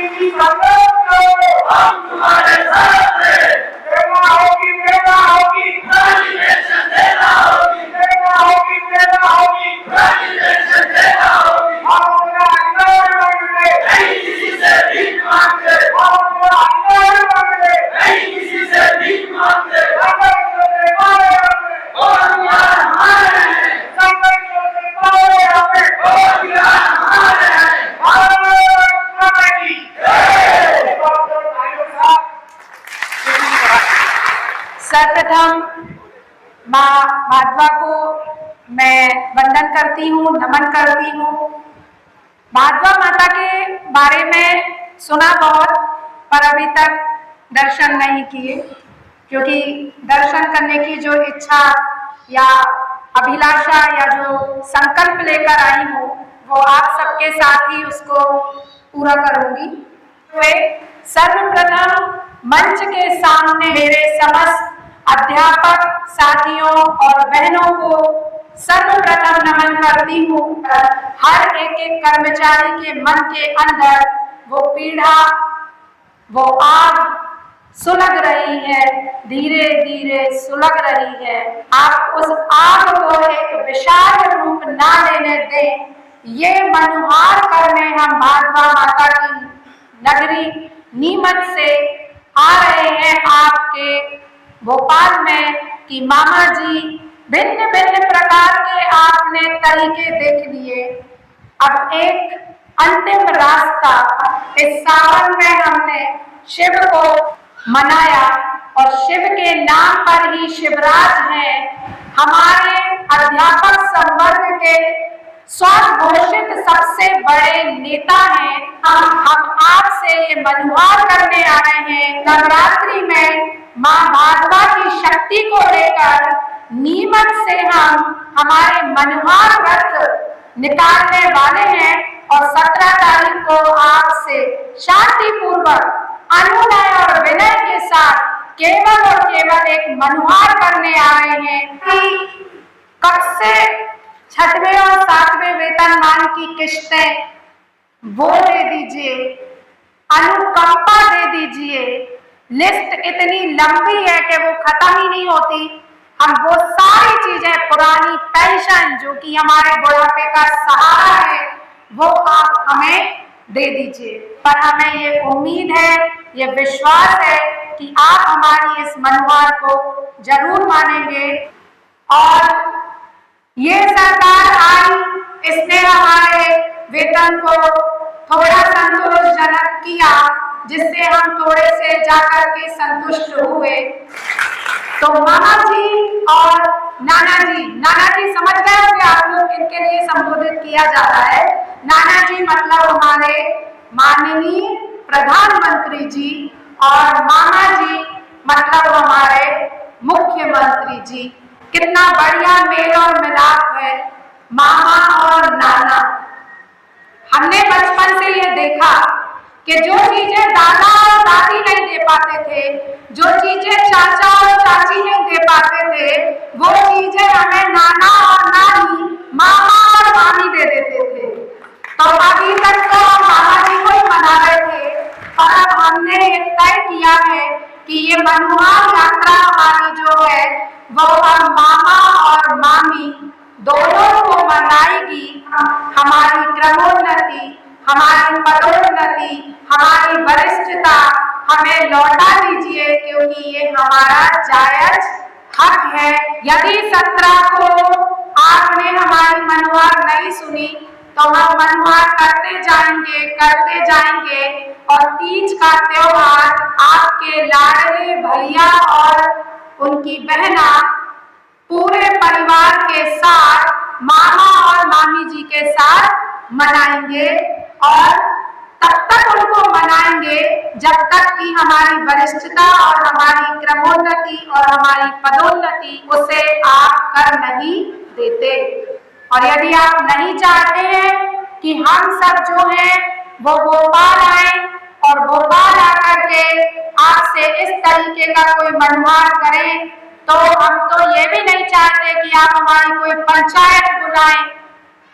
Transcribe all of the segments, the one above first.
की संगत को हम तुम्हारे साथ हैं। देना होगी देना होगी ग्रेजुएशन देना होगी देना होगी देना होगी ग्रेजुएशन देना होगी। हम अपना अधिकार मांगते नहीं किसी से भीख मांगते। हम अपना अधिकार मांगते नहीं किसी से भीख मांगते। सर्वप्रथम माँ माधवा को मैं वंदन करती हूँ, नमन करती हूँ। माधवा माता के बारे में सुना बहुत, पर अभी तक दर्शन नहीं किए, क्योंकि दर्शन करने की जो इच्छा या अभिलाषा या जो संकल्प लेकर आई हूँ वो आप सबके साथ ही उसको पूरा करूँगी। सर्वप्रथम मंच के सामने मेरे समस्त अध्यापक साथियों और बहनों को सर्वप्रथम नमन करती हूँ। हर एक एक कर्मचारी के मन के अंदर वो पीड़ा, वो आग सुलग रही है, धीरे धीरे सुलग रही है। आप उस आग को एक विशाल रूप ना लेने दें। ये मनुहार करने हम माधवा माता की नगरी नीमच से आ रहे हैं आपके भोपाल में कि मामा जी भिन्न भिन्न प्रकार के आपने तरीके देख लिए। अब एक अंतिम रास्ता, इस सावन में हमने शिव को मनाया और शिव के नाम पर ही शिवराज है। हमारे अध्यापक संवर्ग के स्वघोषित सबसे बड़े नेता हैं। हम आपसे ये मनुहार करने आ रहे हैं, नवरात्रि में माँ माधवा की शक्ति को लेकर नीमच से हम हमारे मनुहार व्रत निकालने वाले हैं और 17 तारीख को आपसे शांतिपूर्वक अनुनय और विनय के साथ केवल और केवल एक मनुहार करने आ रहे हैं कि कब से 6वें और 7वें वेतनमान की किस्तें वो दे दीजिए, अनुकंपा दे दीजिए। लिस्ट इतनी लंबी है कि वो खत्म ही नहीं होती। हम वो सारी चीजें, पुरानी पेंशन जो कि हमारे बुढ़ापे का सहारा है, वो आप हमें दे दीजिए। पर हमें ये उम्मीद है, ये विश्वास है कि आप हमारी इस मनुहार को जरूर मानेंगे। और ये सरकार आई, इसने हमारे वेतन को थोड़ा संतोषजनक किया, जिससे हम थोड़े से जाकर के संतुष्ट हुए। तो मामा जी और नाना जी समझ गए होंगे आप लोग किनके लिए संबोधित किया जाता है। नाना जी मतलब हमारे माननीय प्रधानमंत्री जी और मामा जी मतलब हमारे मुख्यमंत्री जी। कितना बढ़िया मेल और मिलाप है मामा और नाना। हमने बचपन से ये देखा कि जो चीजें दादा और दादी नहीं दे पाते थे, जो चीजें चाचा और चाची नहीं दे पाते थे, वो चीजें हमें नाना और नानी, मामा और मामी दे देते थे। तो अभी तक तो हम मामा जी को ही मना रहे थे, और अब हमने तय किया है कि ये मनुहार यात्रा हमारी जो है वो हम मामा और मामी दोनों को मनाएगी। हमारी क्रमोन्नति, हमारी पदोन्नति, हमारी वरिष्ठता हमें लौटा दीजिए, क्योंकि ये हमारा जायज हक है। यदि 17 को आपने हमारी मनुहार नहीं सुनी तो हम मनुहार करते जाएंगे और तीज का त्योहार आपके लाडले भैया और उनकी बहना पूरे परिवार के साथ, मामा और मामी जी के साथ मनाएंगे। और तब तक उनको मनाएंगे जब तक कि हमारी वरिष्ठता और हमारी क्रमोन्नति और हमारी पदोन्नति उसे आप कर नहीं देते। और यदि आप नहीं चाहते हैं कि हम सब जो हैं वो भोपाल आए और भोपाल आकर के आपसे इस तरीके का कोई मनुहार करें, तो हम तो ये भी नहीं चाहते कि आप हमारी कोई पंचायत बुलाएं।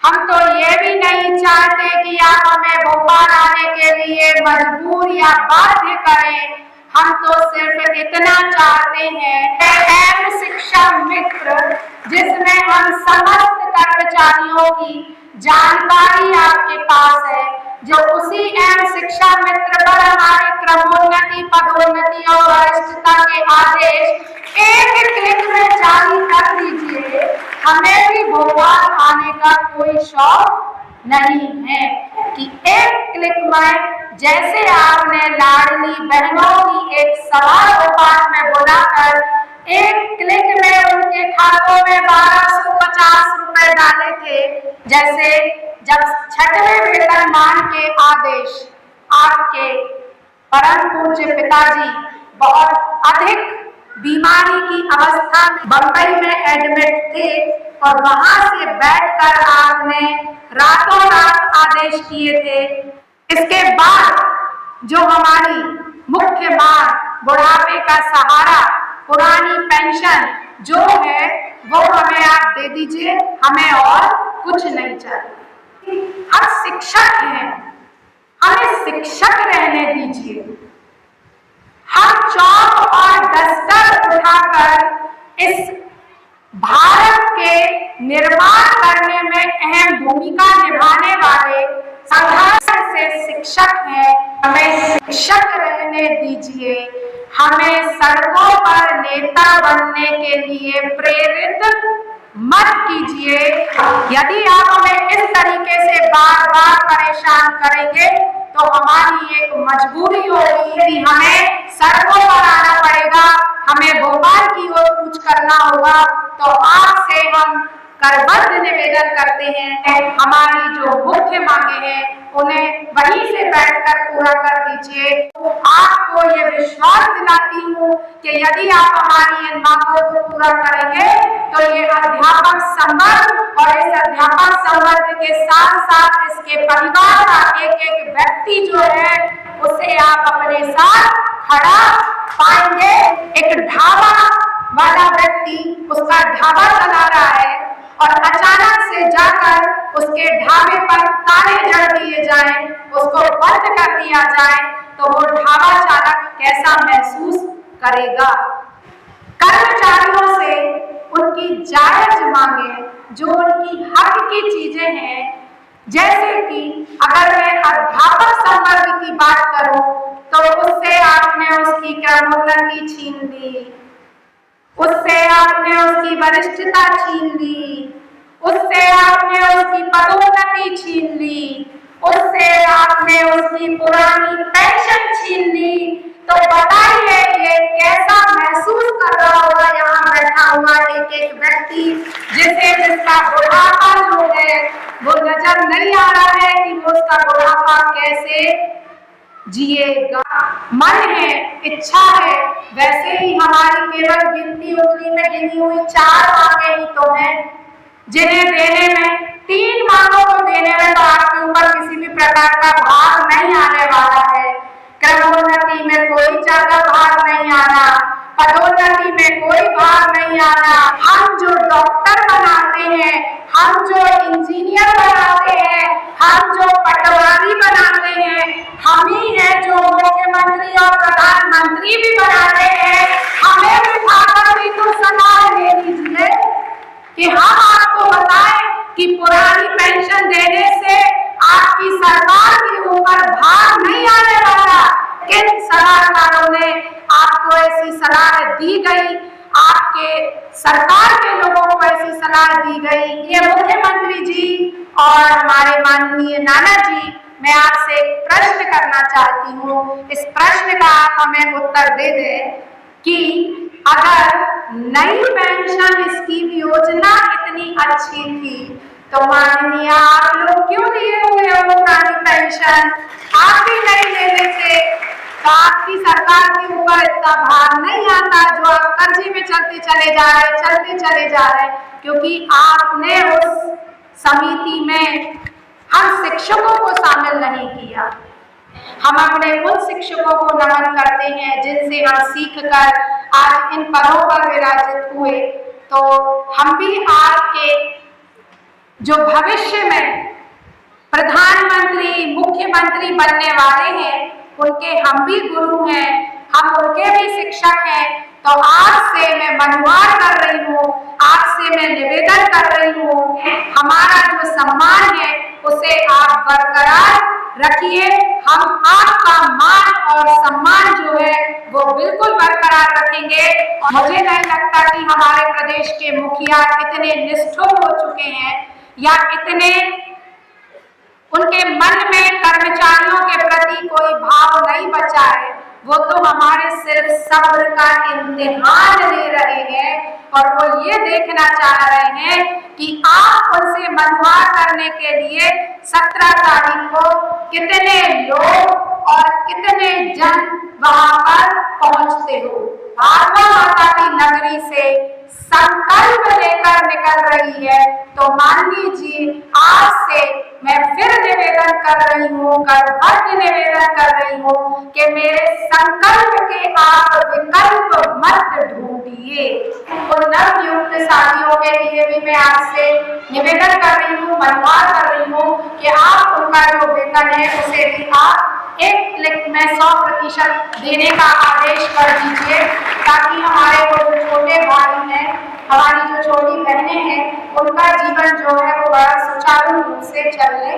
हम तो ये भी नहीं चाहते कि आप हमें भोपाल आने के लिए मजबूर या बाध्य करें। हम तो सिर्फ इतना चाहते हैं एम शिक्षा मित्र, जिसमें हम समस्त कर्मचारियों की जानकारी आपके पास है, जो उसी एम शिक्षा मित्र पर हमारे क्रमोन्नति, पदोन्नति और वरिष्ठता के आदेश एक क्लिक में जारी कर दीजिए। हमें भी भोपाल आने का कोई शौक नहीं है कि एक क्लिक में, जैसे आपने लाडली बहनों की एक सभा भोपाल में बुलाकर एक क्लिक में उनके खातों में 1250 रुपए डाले थे, जैसे जब 6वें वेतनमान के आदेश आपके परम पूज्य पिताजी बहुत अधिक बीमारी की अवस्था में बंबई में एडमिट थे और वहां से बैठकर आपने रातों रात आदेश किए थे। इसके बाद जो हमारी मुख्य मांग, बुढ़ापे का सहारा, पुरानी पेंशन जो है वो हमें आप दे दीजिए, हमें और कुछ नहीं चाहिए। हम शिक्षक हैं, हमें शिक्षक रहने दीजिए। हम चौक और डस्टर उठाकर इस भारत के निर्माण करने में अहम भूमिका निभाने वाले संघर्ष से शिक्षक हैं, हमें शिक्षक रहने दीजिए। हमें सड़कों पर नेता बनने के लिए प्रेरित मत कीजिए। यदि आप हमें इस तरीके से बार बार परेशान करेंगे तो हमारी एक मजबूरी होगी कि हमें सड़कों पर आना पड़ेगा, हमें भोपाल की ओर कूच करना होगा। तो आपसे हम करबद्ध निवेदन करते हैं, हमारी जो मुख्य मांगे हैं उन्हें वहीं से बैठकर पूरा कर दीजिए। आपको ये विश्वास दिलाती हूँ कि यदि आप हमारी इन मांगों को पूरा करेंगे तो ये अध्यापक संवर्ग और इस अध्यापक संवर्ग के साथ साथ इसके परिवार का एक एक व्यक्ति जो है उसे आप अपने साथ खड़ा पाएंगे। एक ढाबा वाला व्यक्ति उसका ढाबा चला रहा है और अचानक से जाकर उसके ढाबे पर ताले जड़ दिए जाएं, उसको बंद कर दिया जाए तो वो ढाबा चालक कैसा महसूस करेगा। कर्मचारियों से उनकी जायज मांगे, जो उनकी हक की चीजें हैं, जैसे कि अगर मैं अध्यापक संवर्ग की बात करूं तो उससे आपने उसकी क्रमोन्नति छीन ली, उससे आपने उसकी वरिष्ठता छीन ली, उससे आपने उसकी पदोन्नति छीन ली, उससे आपने उसकी पुरानी पेंशन छीन ली। तो बताइए ये कैसा महसूस कर रहा होगा यहाँ बैठा हुआ एक एक व्यक्ति, जिसका बुढ़ापा जो है वो नजर नहीं आ रहा है कि वो उसका बुढ़ापा कैसे जिएगा। मन है, इच्छा है, वैसे ही हमारी केवल गिनती उंगली में गिनी हुई 4 मांगे ही तो हैं, जिन्हें देने में 3 मांगों को देने में तो आपके ऊपर किसी भी प्रकार का भार नहीं आने वाला है। क्रमोन्नति में कोई ज्यादा भार नहीं आना, पदोन्नति में कोई भार नहीं आना। हम जो डॉक्टर बनाते हैं, हम जो इंजीनियर बनाते हैं, हम जो पटवारी बनाते हैं, हम ही हैं जो मुख्यमंत्री और प्रधानमंत्री भी बनाते हैं। हमें बिठाकर भी तो सलाह दे दीजिए कि हम आपको बताएं कि पुरानी पेंशन देने से आपकी सरकार के ऊपर भार नहीं आने वाला। किन सलाहकारों ने आपको ऐसी सलाह दी गई, आपके सरकार के लोगों को ऐसी सलाह दी गई? ये मुख्यमंत्री जी और हमारे माननीय नाना जी, मैं आपसे एक प्रश्न करना चाहती हूँ। इस प्रश्न का आप हमें उत्तर दे दें कि अगर नई पेंशन स्कीम योजना इतनी अच्छी थी तो माननीय आप लोग क्यों लिए हुए हो पुरानी पेंशन? आप भी नहीं लेने से तो आपकी सरकार के ऊपर इतना भार नहीं आता, जो आप कर्जे में चलते चले जा रहे, क्योंकि आपने उस समिति में हम शिक्षकों को शामिल नहीं किया। हम अपने उन शिक्षकों को नमन करते हैं जिनसे हम सीखकर आज इन पदों पर विराजित हुए। तो हम भी आपके जो भविष्य में प्रधानमंत्री, मुख्यमंत्री बनने वाले हैं, उनके हम भी गुरु हैं, हम उनके भी शिक्षक हैं। तो आज से मैं मनुवाद कर रही हूँ, आज से मैं निवेदन कर रही हूँ, हमारा जो सम्मान है उसे आप बरकरार रखिए। हम आपका मान और सम्मान जो है वो बिल्कुल बरकरार रखेंगे। मुझे नहीं लगता कि हमारे प्रदेश के मुखिया इतने निष्ठुर हो चुके हैं या इतने उनके मन में कर्मचारियों के प्रति कोई भाव नहीं बचा है। वो तो हमारे सिर्फ सब्र का इम्तिहान ले रहे हैं और वो ये देखना चाह रहे हैं कि आप उनसे मनुवाद करने के लिए 17 तारीख को कितने लोग और कितने जन वहां पर पहुंचते हो। भागवत माता की नगरी से संकल्प लेकर निकल रही है। तो माननीय जी, आज से मैं फिर निवेदन कर रही हूँ, करबद्ध निवेदन कर रही हूँ कि मेरे संकल्प के आप विकल्प मत ढूंढिए। उन नवनियुक्त साथियों के लिए भी मैं आपसे निवेदन कर रही हूँ, मनुवाद कर रही हूँ कि आप उनका जो वेतन है उसे भी आप एक क्लिक में 100% देने का आदेश कर दीजिए, ताकि हमारे वो जो छोटे भाई हैं, हमारी जो छोटी बहनें हैं, उनका जीवन जो है वो बड़ा सुचारू रूप से चलने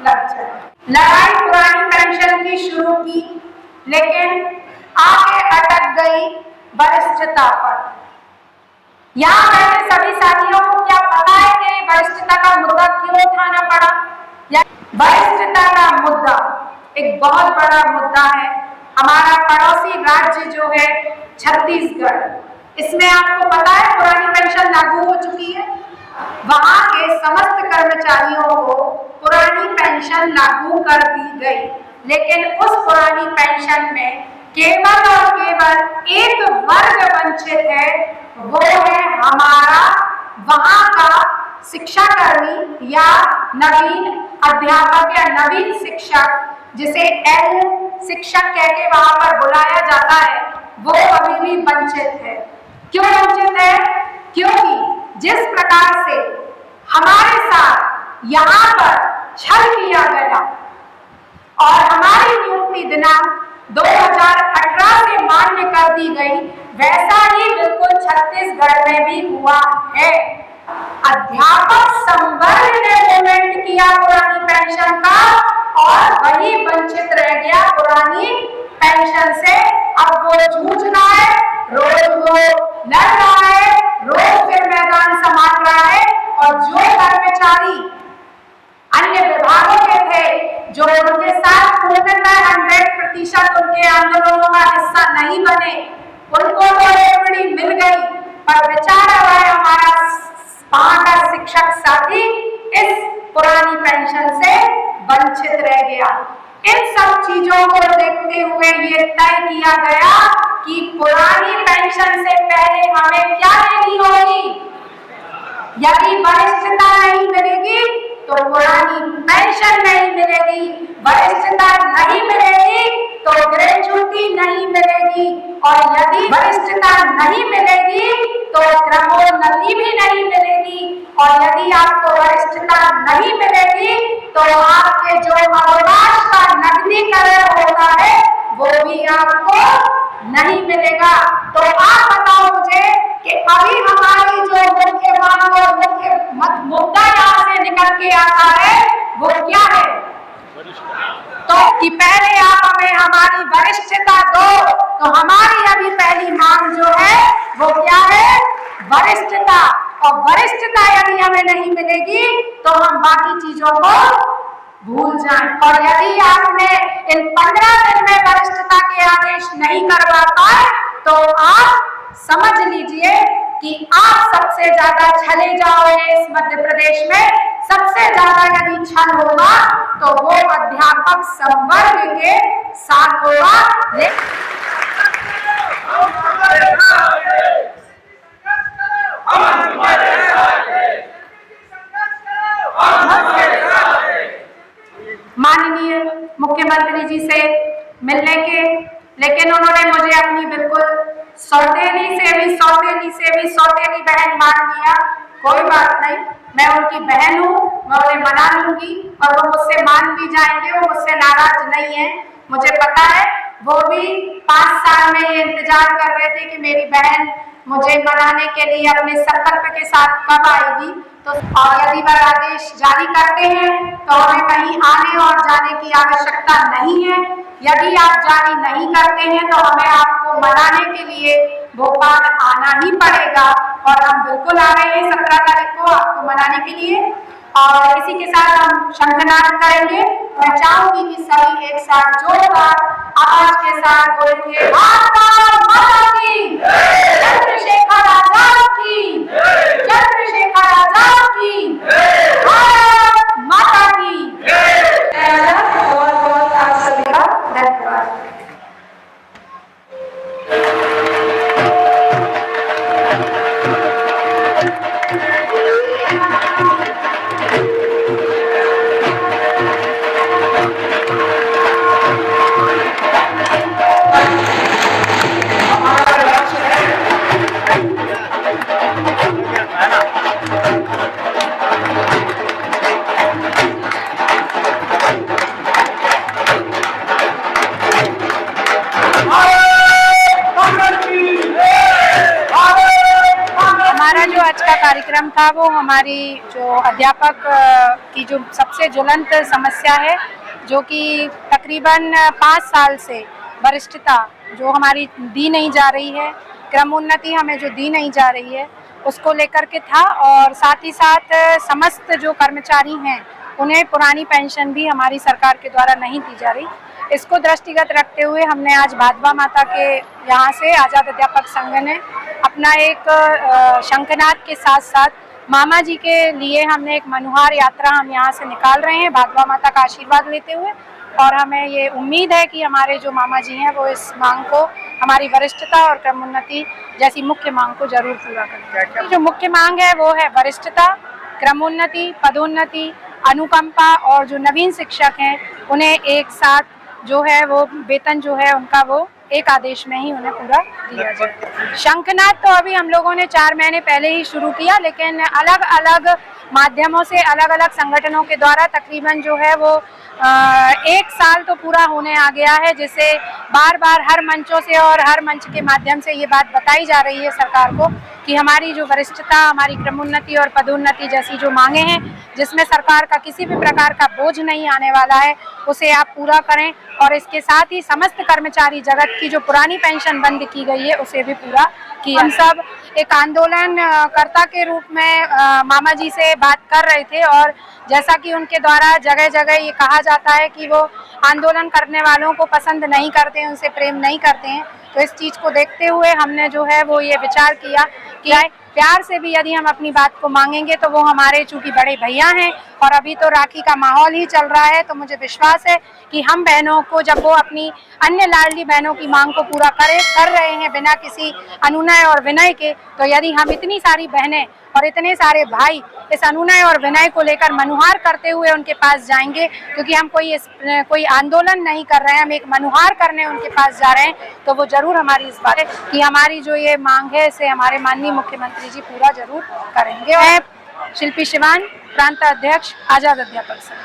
लग जाए। लड़ाई पुरानी पेंशन की शुरू की, लेकिन आगे अटक गई वरिष्ठता पर। यहाँ बैठे सभी साथियों को क्या पता है कि वरिष्ठता का मुद्दा क्यों उठाना पड़ा? या वरिष्ठता का मुद्दा एक बहुत बड़ा मुद्दा है। हमारा पड़ोसी राज्य जो है छत्तीसगढ़, इसमें आपको पता है पुरानी पेंशन लागू हो चुकी है। वहां के समस्त कर्मचारियों को पुरानी पेंशन लागू कर दी गई, लेकिन उस पुरानी पेंशन में केवल और केवल एक वर्ग वंचित है, वो है हमारा वहां का शिक्षाकर्मी या नवीन अध्यापक या नवीन शिक्षक, जिसे एल शिक्षक कह के वहां पर बुलाया जाता है, वो अभी भी वंचित है। क्यों वंचित है? क्योंकि जिस प्रकार से हमारे साथ यहाँ पर छल किया गया और हमारी नियुक्ति दिनांक 2018 से मान्य कर दी गई, वैसा ही बिल्कुल छत्तीसगढ़ में भी हुआ है। अध्यापक संवर्ग ने पेमेंट किया पुरानी पेंशन का और वही वंचित रह गया पुरानी पेंशन से। अब वो जूझ रहा है, रोज वो लड़ रहा है, रोज फिर मैदान संभाल रहा है। और जो कर्मचारी अन्य विभागों के थे, जो उनके साथ पूर्णतः 100% उनके आंदोलनों का हिस्सा नहीं बने, उनको तो रेवड़ी मिल गई, पर बेचारा वह हमारा वहां का शिक्षक साथी इस पुरानी पेंशन से वंचित रह गया। इन सब चीजों को देखते हुए ये तय किया गया कि पुरानी पेंशन से पहले हमें क्या लेनी होगी। यदि वरिष्ठता नहीं मिलेगी तो पुरानी पेंशन नहीं मिलेगी, वरिष्ठता नहीं मिलेगी तो ग्रेच्युटी नहीं मिलेगी, और यदि वरिष्ठता नहीं मिलेगी तो क्रमोन्नति भी नहीं मिलेगी, और यदि आपको वरिष्ठता नहीं मिलेगी तो आपके जो अवकाश का नकदीकरण होता है वो भी आपको नहीं मिलेगा। तो आप बताओ मुझे कि अभी हमारी जो मुख्य मांग और मुख्य मुद्दा यहाँ से निकल के आता है वो क्या है? तो कि पहले आप हमें हमारी वरिष्ठता दो। तो हमारी अभी पहली मांग जो है वो क्या है? वरिष्ठता। और वरिष्ठता यदि हमें नहीं मिलेगी तो हम बाकी चीजों को भूल जाएं। और यदि आपने इन 15 दिन में वरिष्ठता के आदेश नहीं करवा पाए तो आप समझ लीजिए कि आप सबसे ज्यादा छले जाओगे इस मध्य प्रदेश में। सबसे ज्यादा यदि छल होगा तो वो अध्यापक संवर्ग के साथ होगा। माननीय मुख्यमंत्री जी से मिलने के, लेकिन उन्होंने मुझे अपनी बिल्कुल सौतेली बहन मान लिया। कोई बात नहीं, मैं उनकी बहन हूँ, मैं उन्हें मना लूंगी और वो मुझसे मान भी जाएंगे, वो मुझसे नाराज नहीं है। मुझे पता है वो भी 5 साल में ये इंतजार कर रहे थे कि मेरी बहन मुझे मनाने के लिए अपने संकल्प के साथ कब आएगी। तो और यदि वह आदेश जारी करते हैं तो हमें कहीं आने और जाने की आवश्यकता नहीं है। यदि आप जारी नहीं करते हैं तो हमें आपको मनाने के लिए भोपाल आना ही पड़ेगा और हम बिल्कुल आ रहे हैं 17 तारीख को आपको मनाने के लिए। और इसी के साथ हम शंखनाद करेंगे। मैं चाहूंगी कि सभी एक साथ जोरदार आवाज के साथ बोलेंगे भारत माता की, चंद्रशेखर आजाद की, चंद्रशेखर आजाद की, भारत माता की। बहुत बहुत आप सभी का धन्यवाद। हमारा जो आज का कार्यक्रम था वो हमारी जो अध्यापक की जो सबसे ज्वलंत समस्या है, जो कि तकरीबन 5 साल से वरिष्ठता जो हमारी दी नहीं जा रही है, क्रमोन्नति हमें जो दी नहीं जा रही है, उसको लेकर के था। और साथ ही साथ समस्त जो कर्मचारी हैं उन्हें पुरानी पेंशन भी हमारी सरकार के द्वारा नहीं दी जा रही। इसको दृष्टिगत रखते हुए हमने आज भादवा माता के यहाँ से आज़ाद अध्यापक संघ ने अपना एक शंखनाद के साथ साथ मामा जी के लिए हमने एक मनुहार यात्रा हम यहाँ से निकाल रहे हैं भादवा माता का आशीर्वाद लेते हुए। और हमें ये उम्मीद है कि हमारे जो मामा जी हैं वो इस मांग को, हमारी वरिष्ठता और क्रमोन्नति जैसी मुख्य मांग को जरूर पूरा करेंगे। जो मुख्य मांग है वो है वरिष्ठता, क्रमोन्नति, पदोन्नति, अनुकंपा और जो नवीन शिक्षक हैं उन्हें एक साथ जो है वो वेतन जो है उनका वो एक आदेश में ही उन्हें पूरा दिया जाए। शंखनाद तो अभी हम लोगों ने 4 महीने पहले ही शुरू किया, लेकिन अलग अलग माध्यमों से अलग अलग संगठनों के द्वारा तकरीबन जो है वो 1 साल तो पूरा होने आ गया है, जिससे बार बार हर मंचों से और हर मंच के माध्यम से ये बात बताई जा रही है सरकार को कि हमारी जो वरिष्ठता, हमारी क्रमोन्नति और पदोन्नति जैसी जो मांगे हैं, जिसमें सरकार का किसी भी प्रकार का बोझ नहीं आने वाला है, उसे आप पूरा करें। और इसके साथ ही समस्त कर्मचारी जगत की जो पुरानी पेंशन बंद की गई है उसे भी पूरा किया। हम सब एक आंदोलनकर्ता के रूप में मामा जी से बात कर रहे थे, और जैसा कि उनके द्वारा जगह जगह ये कहा जाता है कि वो आंदोलन करने वालों को पसंद नहीं करते हैं, उनसे प्रेम नहीं करते हैं, तो इस चीज़ को देखते हुए हमने जो है वो ये विचार किया कि प्यार से भी यदि हम अपनी बात को मांगेंगे तो वो हमारे चूंकि बड़े भैया हैं और अभी तो राखी का माहौल ही चल रहा है, तो मुझे विश्वास है कि हम बहनों को, जब वो अपनी अन्य लाडली बहनों की मांग को पूरा कर रहे हैं बिना किसी अनुनय और विनय के, तो यदि हम इतनी सारी बहनें और इतने सारे भाई इस अनुनय और विनय को लेकर मनुहार करते हुए उनके पास जाएंगे, क्योंकि हम कोई आंदोलन नहीं कर रहे हैं, हम एक मनुहार करने उनके पास जा रहे हैं, तो वो जरूर हमारी इस बात है कि हमारी जो ये मांग है इसे हमारे माननीय मुख्यमंत्री जी पूरा जरूर करेंगे। मैं शिल्पी शिवान, प्रांत अध्यक्ष, आजाद अध्यापक संघ।